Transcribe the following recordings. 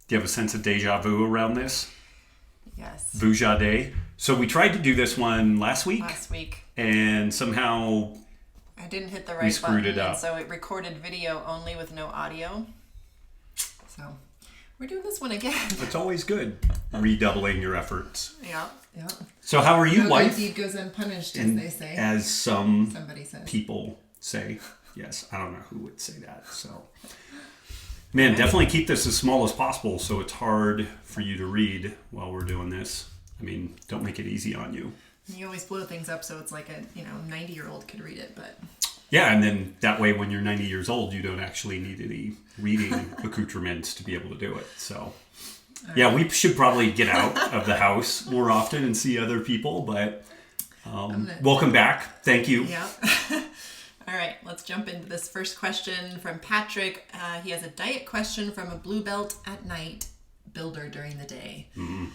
Do you have a sense of deja vu around this? Yes. Vujade. So we tried to do this one last week. Last week. And somehow I didn't hit the we right screwed button, it up. and so it recorded video only with no audio. So we're doing this one again. It's always good redoubling your efforts. Yeah. Yeah. So how are you, No wife? good deed goes unpunished, as And they say. as Somebody says. people say. Yes, I don't know who would say that. So, man, definitely keep this as small as possible so it's hard for you to read while we're doing this. I mean, don't make it easy on you. You always blow things up so it's like a 90-year-old could read it, but Yeah, and then that way when you're 90 years old, you don't actually need any reading accoutrements to be able to do it. So, yeah, we should probably get out of the house more often and see other people, but welcome back. Thank you. yeah. All right, let's jump into this first question from Patrick. He has a diet question from a blue belt at night, builder during the day. Mm-hmm.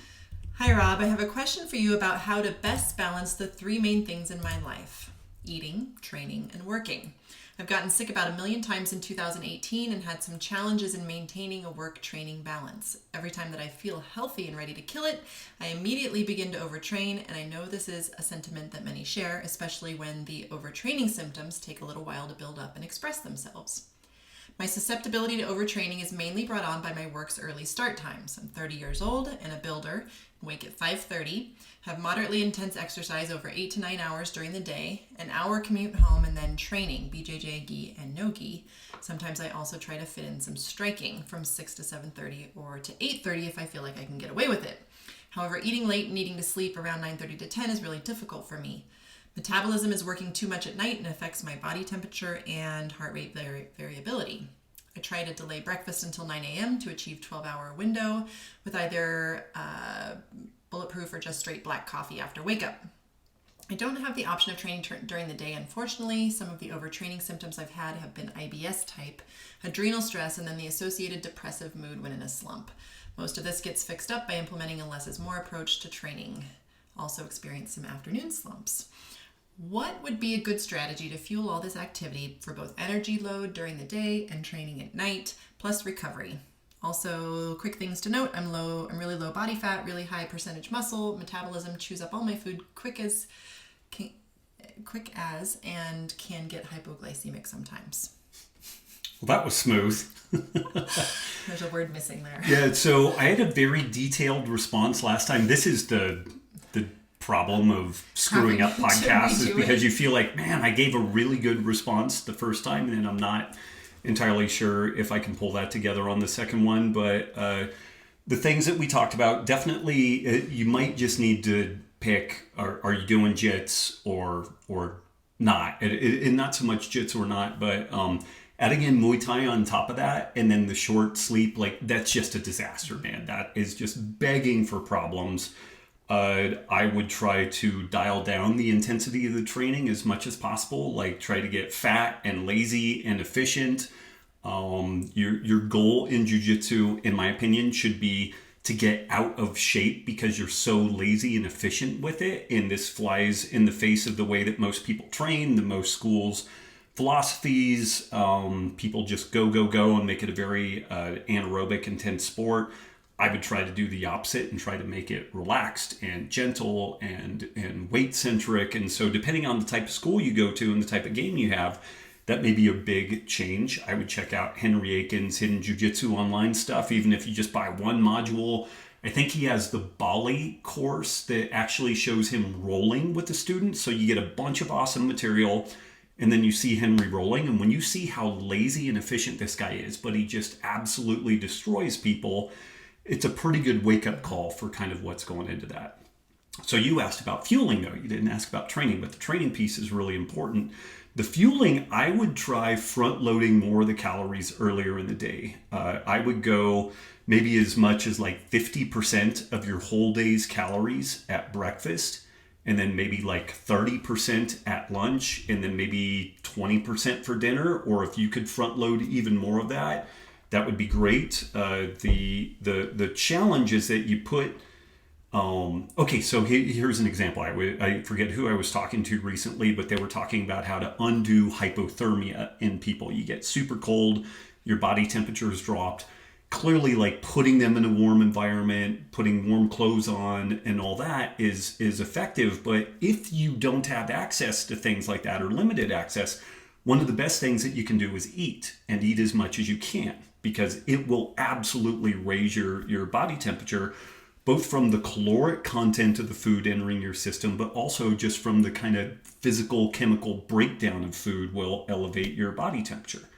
Hi, Rob. I have a question for you about how to best balance the three main things in my life: eating, training, and working. I've gotten sick about 1 million times in 2018 and had some challenges in maintaining a work-training balance. Every time that I feel healthy and ready to kill it, I immediately begin to overtrain, and I know this is a sentiment that many share, especially when the overtraining symptoms take a little while to build up and express themselves. My susceptibility to overtraining is mainly brought on by my work's early start times. I'm 30 years old and a builder, wake at 5:30, have moderately intense exercise over 8 to 9 hours during the day, an hour commute home, and then training, BJJ, gi, and no gi. Sometimes I also try to fit in some striking from 6 to 7:30 or to 8:30 if I feel like I can get away with it. However, eating late and needing to sleep around 9:30 to 10 is really difficult for me. Metabolism is working too much at night and affects my body temperature and heart rate variability. I try to delay breakfast until 9 a.m. to achieve 12-hour window with either bulletproof or just straight black coffee after wake up. I don't have the option of training during the day, unfortunately. Some of the overtraining symptoms I've had have been IBS type, adrenal stress, and then the associated depressive mood when in a slump. Most of this gets fixed up by implementing a less is more approach to training. Also experience some afternoon slumps. What would be a good strategy to fuel all this activity for both energy load during the day and training at night, plus recovery? Also, quick things to note, I'm really low body fat, really high percentage muscle, metabolism chews up all my food quick as, and can get hypoglycemic sometimes. Well, that was smooth. There's a word missing there. Yeah, so I had a very detailed response last time. This is the problem of screwing up podcasts, is because you feel like, man, I gave a really good response the first time, and I'm not entirely sure if I can pull that together on the second one. But the things that we talked about, definitely you might just need to pick, are you doing jits or not? And not so much jits or not, but adding in Muay Thai on top of that, and then the short sleep, like that's just a disaster, man. That is just begging for problems. I would try to dial down the intensity of the training as much as possible, like try to get fat and lazy and efficient. Your goal in jiu-jitsu, in my opinion, should be to get out of shape because you're so lazy and efficient with it. And this flies in the face of the way that most people train, the most schools' philosophies. People just go and make it a very anaerobic, intense sport. I would try to do the opposite and try to make it relaxed and gentle and weight-centric. And so depending on the type of school you go to and the type of game you have, that may be a big change. I would check out Henry Aiken's Hidden Jiu-Jitsu online stuff, even if you just buy one module. I think he has the Bali course that actually shows him rolling with the students. So you get a bunch of awesome material, and then you see Henry rolling. And when you see how lazy and efficient this guy is, but he just absolutely destroys people, it's a pretty good wake-up call for kind of what's going into that. So you asked about fueling, though. You didn't ask about training, but the training piece is really important. The fueling, I would try front-loading more of the calories earlier in the day. I would go maybe as much as like 50% of your whole day's calories at breakfast, and then maybe like 30% at lunch, and then maybe 20% for dinner. Or if you could front-load even more of that, that would be great. The challenge is that you put, okay, so here's an example. I forget who I was talking to recently, but they were talking about how to undo hypothermia in people. You get super cold, your body temperature is dropped, clearly like putting them in a warm environment, putting warm clothes on and all that is effective. But if you don't have access to things like that or limited access, one of the best things that you can do is eat, and eat as much as you can, because it will absolutely raise your body temperature, both from the caloric content of the food entering your system, but also just from the kind of physical chemical breakdown of food will elevate your body temperature.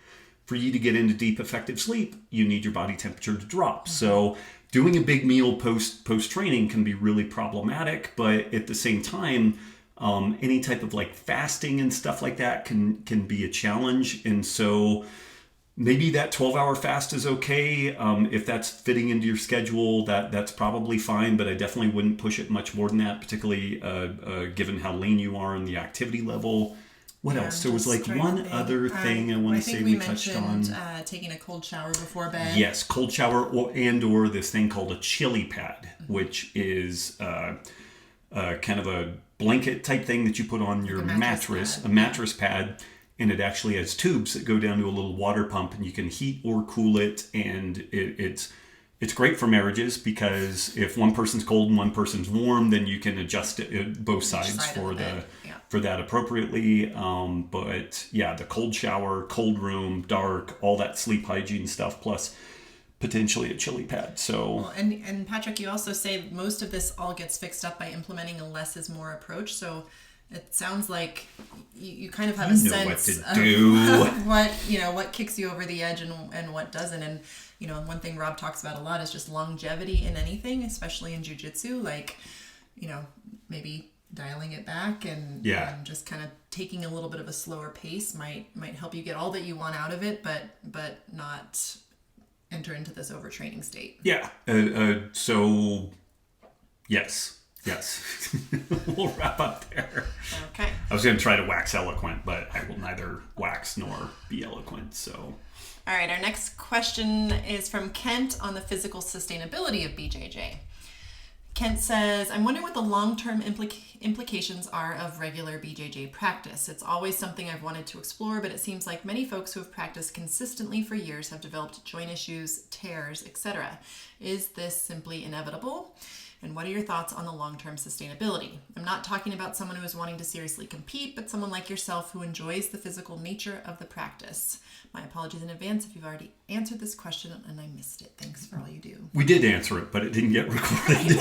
For you to get into deep effective sleep, you need your body temperature to drop. So doing a big meal post training can be really problematic, but at the same time, any type of like fasting and stuff like that can be a challenge. And so maybe that 12-hour fast is okay. If that's fitting into your schedule, that's probably fine, but I definitely wouldn't push it much more than that, particularly given how lean you are and the activity level. What else? There was like one other thing I want to say we touched on. Taking a cold shower before bed. Yes, cold shower or this thing called a chili pad, which is kind of a blanket type thing that you put on your mattress, a mattress pad, and it actually has tubes that go down to a little water pump, and you can heat or cool it, and it's great for marriages, because if one person's cold and one person's warm, then you can adjust it both sides for that appropriately. But yeah, the cold shower, cold room, dark, all that sleep hygiene stuff, plus potentially a chili pad. So well, and Patrick, you also say most of this all gets fixed up by implementing a less is more approach. So it sounds like you kind of have a sense of what kicks you over the edge and what doesn't. And one thing Rob talks about a lot is just longevity in anything, especially in jiu-jitsu. Like, maybe dialing it back and just kind of taking a little bit of a slower pace might help you get all that you want out of it, but not enter into this overtraining state. Yeah. So yes. We'll wrap up there. Okay. I was going to try to wax eloquent, but I will neither wax nor be eloquent. So. All right. Our next question is from Kent on the physical sustainability of BJJ. Kent says, I'm wondering what the long-term implications are of regular BJJ practice. It's always something I've wanted to explore, but it seems like many folks who have practiced consistently for years have developed joint issues, tears, etc. Is this simply inevitable? And what are your thoughts on the long-term sustainability? I'm not talking about someone who is wanting to seriously compete, but someone like yourself who enjoys the physical nature of the practice. My apologies in advance if you've already answered this question and I missed it. Thanks for all you do. We did answer it, but it didn't get recorded. We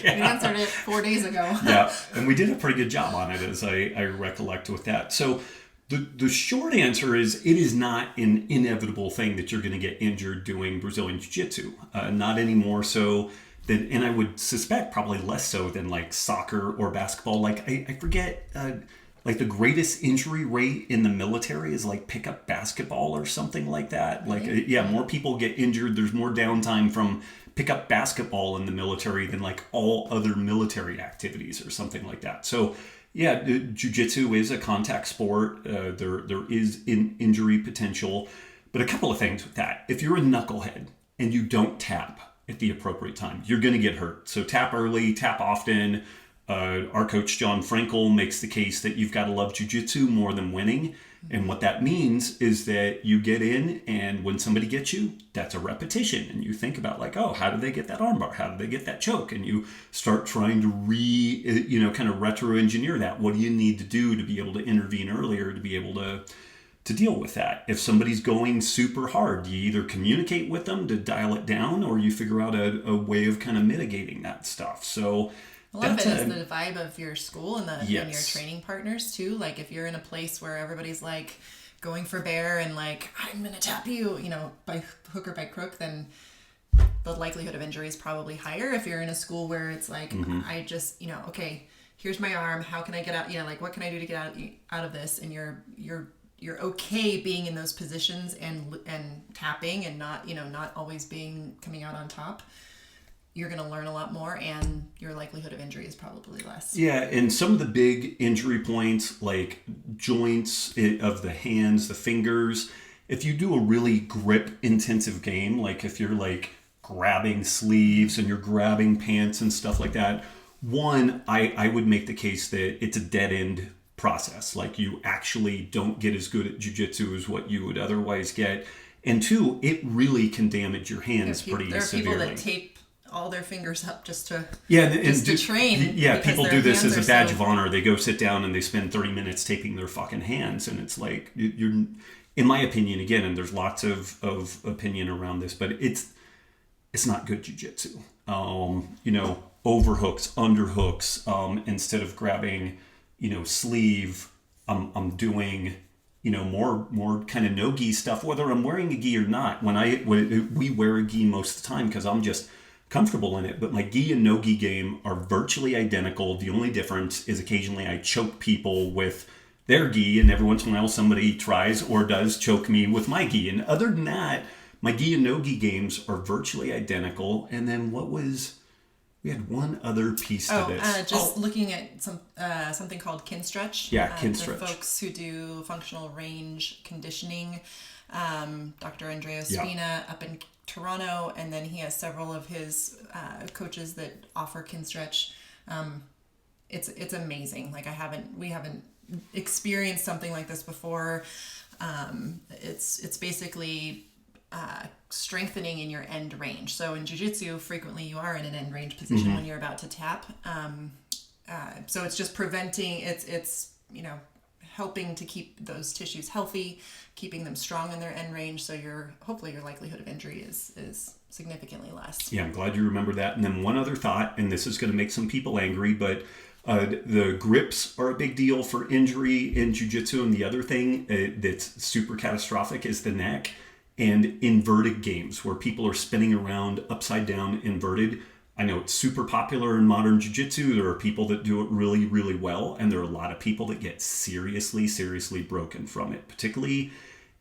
answered it 4 days ago. Yeah, and we did a pretty good job on it, as I recollect with that. So the short answer is, it is not an inevitable thing that you're going to get injured doing Brazilian Jiu-Jitsu. Not anymore so. And I would suspect probably less so than like soccer or basketball. Like I forget, like the greatest injury rate in the military is like pickup basketball or something like that. Like, more people get injured. There's more downtime from pickup basketball in the military than like all other military activities or something like that. So yeah, jiu-jitsu is a contact sport. There is injury potential, but a couple of things with that. If you're a knucklehead and you don't tap at the appropriate time, you're going to get hurt. So tap early, tap often. Our coach, John Frankel, makes the case that you've got to love jiu-jitsu more than winning. And what that means is that you get in, and when somebody gets you, that's a repetition. And you think about like, oh, how did they get that armbar? How did they get that choke? And you start trying to kind of retro-engineer that. What do you need to do to be able to intervene earlier, to be able to deal with that? If somebody's going super hard, you either communicate with them to dial it down, or you figure out a way of kind of mitigating that stuff. So a lot of it is the vibe of your school and your training partners too. Like if you're in a place where everybody's like going for bear and like, I'm going to tap you, by hook or by crook, then the likelihood of injury is probably higher. If you're in a school where it's like, I just, okay, here's my arm. How can I get out? Like, what can I do to get out of this? And you're okay being in those positions and tapping and not always coming out on top. You're going to learn a lot more, and your likelihood of injury is probably less. Yeah, and some of the big injury points, like joints of the hands, the fingers, if you do a really grip-intensive game, like if you're like grabbing sleeves and you're grabbing pants and stuff like that, I would make the case that it's a dead-end process. Like you actually don't get as good at jiu-jitsu as what you would otherwise get. And two, it really can damage your hands pretty There are severely. people that tape all their fingers up just to to train. Yeah, because people their do this hands as a are badge so- of honor. They go sit down and they spend 30 minutes taping their fucking hands, and it's like you're, in my opinion, again, and there's lots of opinion around this, but it's not good jiu-jitsu. Overhooks, underhooks, instead of grabbing, sleeve, I'm doing, more kind of no gi stuff, whether I'm wearing a gi or not. We wear a gi most of the time because I'm just comfortable in it, but my gi and no gi game are virtually identical. The only difference is occasionally I choke people with their gi, and every once in a while somebody tries or does choke me with my gi. And other than that, my gi and no gi games are virtually identical. And then we had one other piece to this. Looking at something called kin stretch. Yeah, kin the stretch. Folks who do functional range conditioning. Dr. Andrea Spina up in Toronto, and then he has several of his coaches that offer kin stretch. It's amazing. Like we haven't experienced something like this before. It's basically strengthening in your end range. So in jiu-jitsu, frequently you are in an end range position when you're about to tap. So it's just preventing, it's helping to keep those tissues healthy, keeping them strong in their end range. So hopefully your likelihood of injury is significantly less. Yeah, I'm glad you remember that. And then one other thought, and this is going to make some people angry, but the grips are a big deal for injury in jiu-jitsu. And the other thing that's super catastrophic is the neck. And inverted games where people are spinning around upside down inverted. I know it's super popular in modern jiu-jitsu. There are people that do it really, really well. And there are a lot of people that get seriously, seriously broken from it. Particularly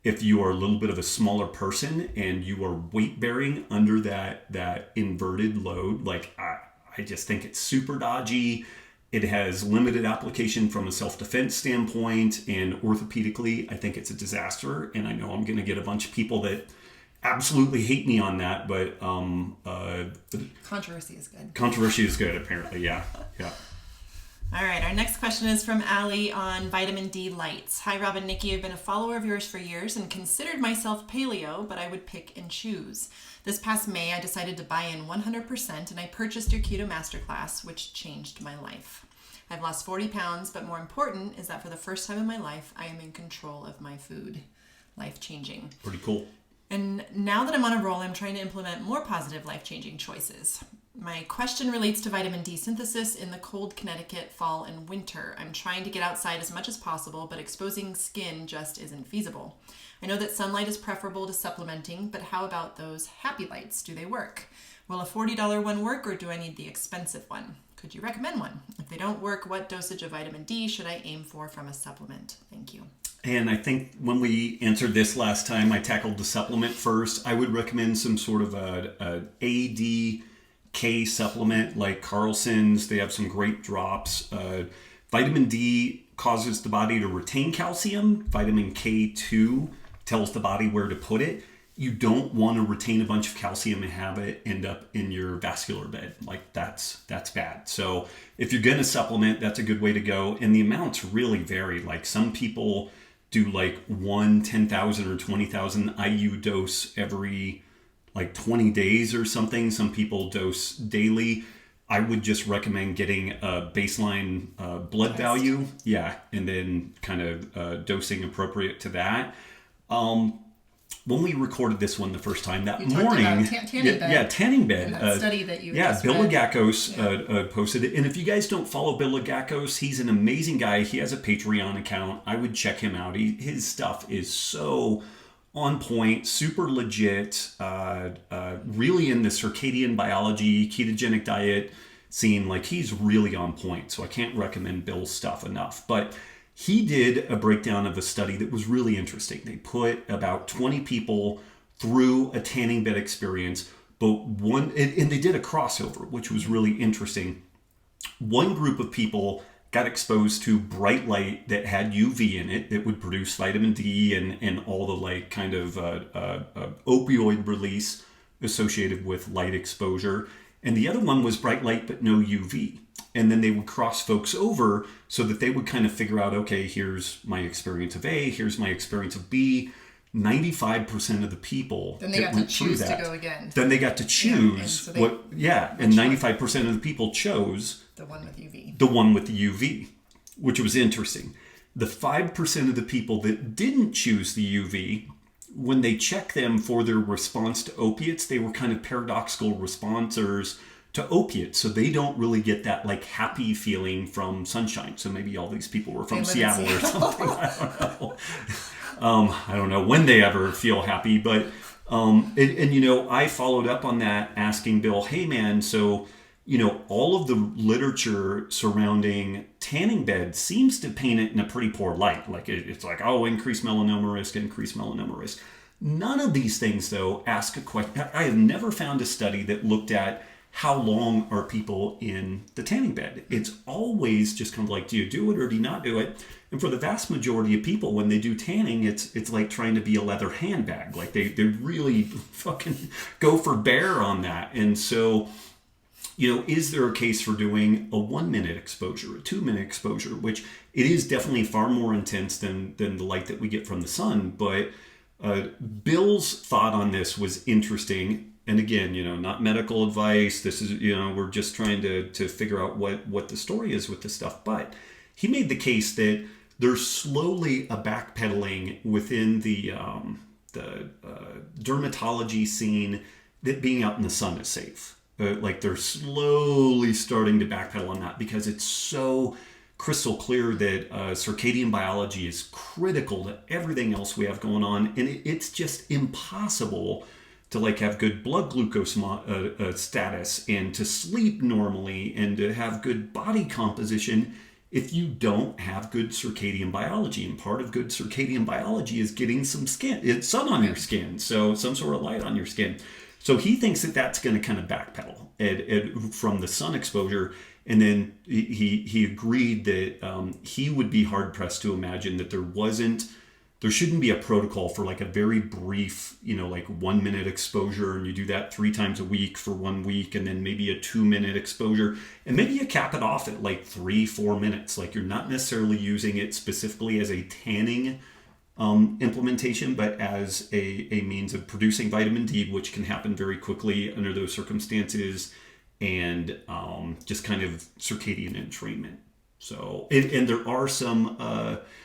if you are a little bit of a smaller person and you are weight bearing under that inverted load. Like I just think it's super dodgy. It has limited application from a self-defense standpoint, and orthopedically, I think it's a disaster. And I know I'm going to get a bunch of people that absolutely hate me on that, but controversy is good. Controversy is good, apparently. Yeah. All right, our next question is from Allie on vitamin D lights. Hi, Robb and Nicki. I've been a follower of yours for years and considered myself paleo, but I would pick and choose. This past May, I decided to buy in 100%, and I purchased your keto masterclass, which changed my life. I've lost 40 pounds, but more important is that for the first time in my life, I am in control of my food. Life-changing. Pretty cool. And now that I'm on a roll, I'm trying to implement more positive life-changing choices. My question relates to vitamin D synthesis in the cold Connecticut fall and winter. I'm trying to get outside as much as possible, but exposing skin just isn't feasible. I know that sunlight is preferable to supplementing, but how about those happy lights? Do they work? Will a $40 one work, or do I need the expensive one? Could you recommend one? If they don't work, what dosage of vitamin D should I aim for from a supplement? Thank you. And I think when we answered this last time, I tackled the supplement first. I would recommend some sort of a ADK supplement like Carlson's. They have some great drops. Vitamin D causes the body to retain calcium. Vitamin K2 tells the body where to put it. You don't want to retain a bunch of calcium and have it end up in your vascular bed. Like that's bad. So if you're going to supplement, that's a good way to go. And the amounts really vary. Like some people do like 10,000 or 20,000 IU dose every like 20 days or something. Some people dose daily. I would just recommend getting a baseline blood value. Yeah. And then kind of dosing appropriate to that. When we recorded this one the first time that morning, tanning bed. Yeah, tanning bed. That study that you Bill Lagakos posted it. And if you guys don't follow Bill Lagakos, he's an amazing guy. He has a Patreon account. I would check him out. His stuff is so on point, super legit, really in the circadian biology, ketogenic diet scene. Like he's really on point. So I can't recommend Bill's stuff enough. But he did a breakdown of a study that was really interesting. They put about 20 people through a tanning bed experience, but and they did a crossover, which was really interesting. One group of people got exposed to bright light that had UV in it that would produce vitamin D and all the like kind of opioid release associated with light exposure. And the other one was bright light but no UV. And then they would cross folks over so that they would kind of figure out, okay, here's my experience of A, here's my experience of B. 95% of the people then they got to choose to go again. Then they got to choose and 95% of the people chose the one with UV. The one with the UV, which was interesting. The 5% of the people that didn't choose the UV, when they check them for their response to opiates, they were kind of paradoxical responders to opiates. So they don't really get that like happy feeling from sunshine. So maybe all these people were from Seattle or something. I don't know. I don't know when they ever feel happy, but, I followed up on that asking Bill, hey man, so, all of the literature surrounding tanning beds seems to paint it in a pretty poor light. Like it's like, increased melanoma risk. None of these things though ask a question. I have never found a study that looked at how long are people in the tanning bed. It's always just kind of like, do you do it or do you not do it? And for the vast majority of people, when they do tanning, it's like trying to be a leather handbag. Like they really fucking go for bear on that. And so, is there a case for doing a 1 minute exposure, a 2 minute exposure, which it is definitely far more intense than the light that we get from the sun. But Bill's thought on this was interesting. And again, not medical advice. This is, we're just trying to figure out what the story is with this stuff. But he made the case that there's slowly a backpedaling within the dermatology scene that being out in the sun is safe. Like they're slowly starting to backpedal on that because it's so crystal clear that circadian biology is critical to everything else we have going on. And it's just impossible to like have good blood glucose status and to sleep normally and to have good body composition if you don't have good circadian biology. And part of good circadian biology is getting some sun on your skin, so some sort of light on your skin. So he thinks that that's going to kind of backpedal from the sun exposure. And then he agreed that he would be hard pressed to imagine that there shouldn't be a protocol for like a very brief, like 1 minute exposure, and you do that 3 times a week for 1 week, and then maybe a 2 minute exposure, and maybe you cap it off at like 3-4 minutes. Like you're not necessarily using it specifically as a tanning implementation, but as a means of producing vitamin D, which can happen very quickly under those circumstances, and just kind of circadian entrainment. So, and there are some,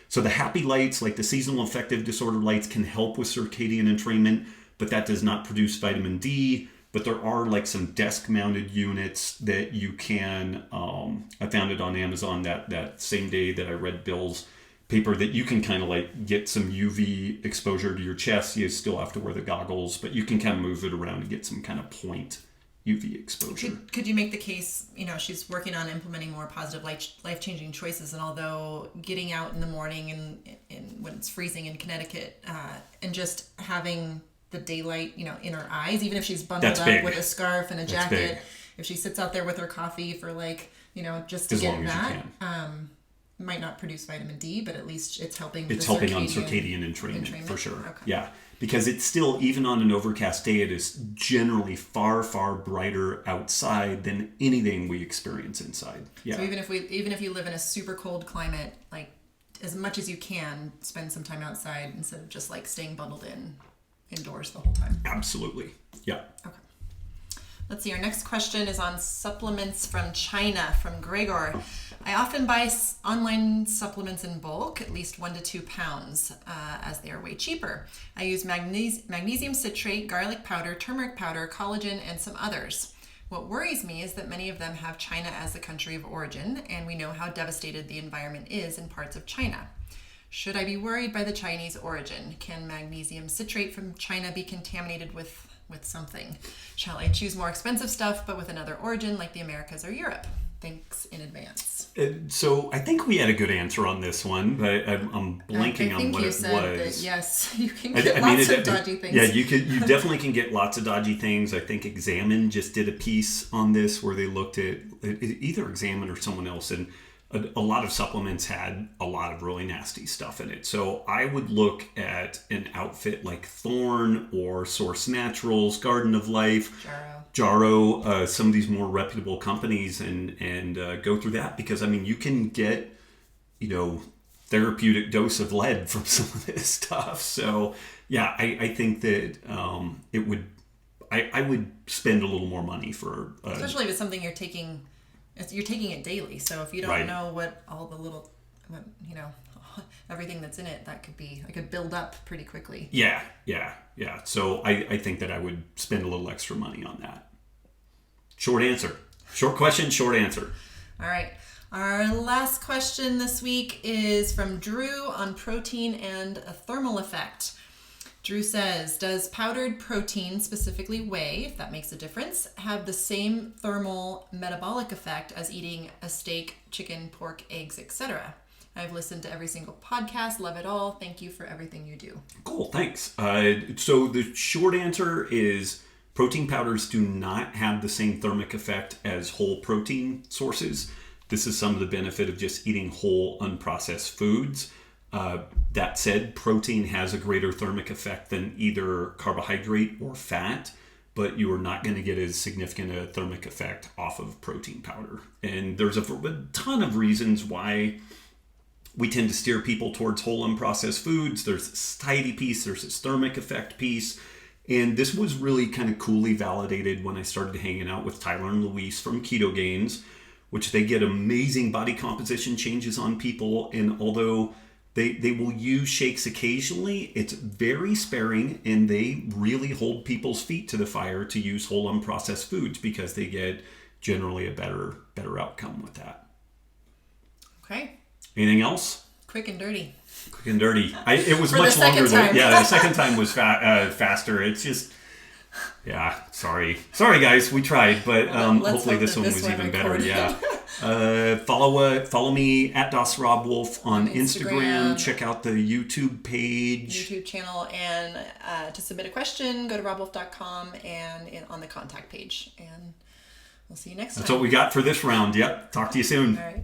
so the happy lights, like the seasonal affective disorder lights, can help with circadian entrainment, but that does not produce vitamin D. But there are like some desk mounted units that you can, I found it on Amazon that same day that I read Bill's paper, that you can kind of like get some UV exposure to your chest. You still have to wear the goggles, but you can kind of move it around and get some kind of point UV exposure. Could you make the case, she's working on implementing more positive life-changing choices, and although getting out in the morning and when it's freezing in Connecticut and just having the daylight, in her eyes, even if she's bundled up with a scarf and a jacket, if she sits out there with her coffee for just to as get that, might not produce vitamin D, but at least it's helping. It's helping on circadian entrainment for sure. Okay. Yeah. Because it's still, even on an overcast day, it is generally far, far brighter outside than anything we experience inside. Yeah. So even if you live in a super cold climate, like as much as you can, spend some time outside instead of just like staying bundled indoors the whole time. Absolutely. Yeah. Okay. Let's see. Our next question is on supplements from China, from Gregor. I often buy online supplements in bulk, at least 1 to 2 pounds, as they are way cheaper. I use magnesium citrate, garlic powder, turmeric powder, collagen, and some others. What worries me is that many of them have China as the country of origin, and we know how devastated the environment is in parts of China. Should I be worried by the Chinese origin? Can magnesium citrate from China be contaminated with something? Shall I choose more expensive stuff but with another origin like the Americas or Europe? Thanks in advance. So I think we had a good answer on this one, but I'm blanking on what it was. That yes, you can get lots of dodgy things. Yeah, you definitely can get lots of dodgy things. I think Examine just did a piece on this where they looked at either Examine or someone else, and a lot of supplements had a lot of really nasty stuff in it. So I would look at an outfit like Thorne or Source Naturals, Garden of Life, Jarrow, some of these more reputable companies, and go through that, because you can get therapeutic dose of lead from some of this stuff. So Yeah, I think that it would. I would spend a little more money for, especially if it's something you're taking. You're taking it daily, so if you don't know what all the little, everything that's in it, that could build up pretty quickly. Yeah. So I think that I would spend a little extra money on that. Short answer. Short question, short answer. All right. Our last question this week is from Drew on protein and a thermal effect. Drew says, does powdered protein, specifically whey, if that makes a difference, have the same thermal metabolic effect as eating a steak, chicken, pork, eggs, etc.? I've listened to every single podcast, love it all. Thank you for everything you do. Cool, thanks. So the short answer is protein powders do not have the same thermic effect as whole protein sources. This is some of the benefit of just eating whole, unprocessed foods. That said, protein has a greater thermic effect than either carbohydrate or fat, but you are not going to get as significant a thermic effect off of protein powder. And there's a ton of reasons why we tend to steer people towards whole, unprocessed foods. There's this satiety piece, there's this thermic effect piece. And this was really kind of coolly validated when I started hanging out with Tyler and Luis from Keto Gains, which they get amazing body composition changes on people. And although they will use shakes occasionally, it's very sparing, and they really hold people's feet to the fire to use whole unprocessed foods because they get generally a better outcome with that. Okay. Anything else? Quick and dirty. Quick and dirty. It was For much the longer second time. the second time was faster. It's just, sorry guys, we tried, but hopefully this one was even better. Yeah. Follow me at @DasRobWolf on Instagram. Check out the YouTube page. YouTube channel, and to submit a question, go to robwolf.com and on the contact page. And we'll see you next time. That's what we got for this round. Yep. Talk to you soon. All right.